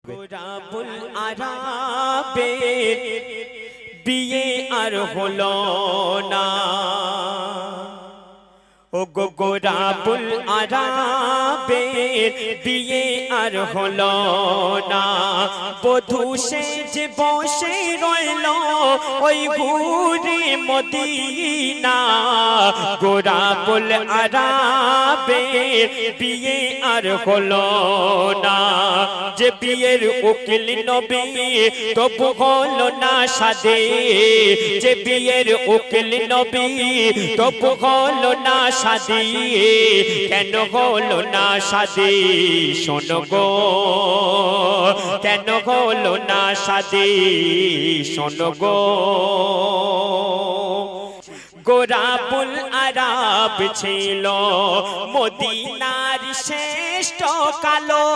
গোরাবুল Arabe বিয়ে আর হলো না। ও গো গোরাবুল আরাবে বিয়ে আর হলো না। বধূ সেজে বসে রইল ওই ঘুরে মদিনা। গোরাবুল আরাবে বিয়ে আর হলো না। যে বিয়ের উকিল নবী তবু হলো না শাদী। যে বিয়ের উকিল নবী তবু হলো না শাদী। কেন হলো না শাদী শোনো গো, কেন হলো না শাদী শোনো গো। গোরাবুল আরাব ছিল মদিনার শ্রেষ্ঠ কালো।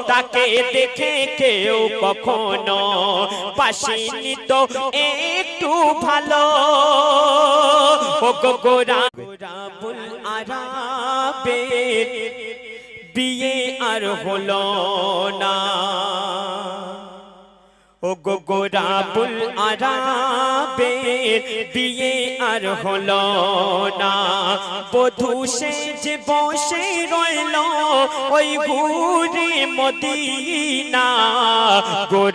তাকে দেখে কেউ কখনো পাসেনি তো একটু ভালো। ও গো গোরাবুল আরাবে বিয়ে আর হলো না। ও গো গোরাবুল আরাবে বিয়ে আর হলো না। বধূ সেজে বসে রইল ওই ঘুরে মদিনা। গোরা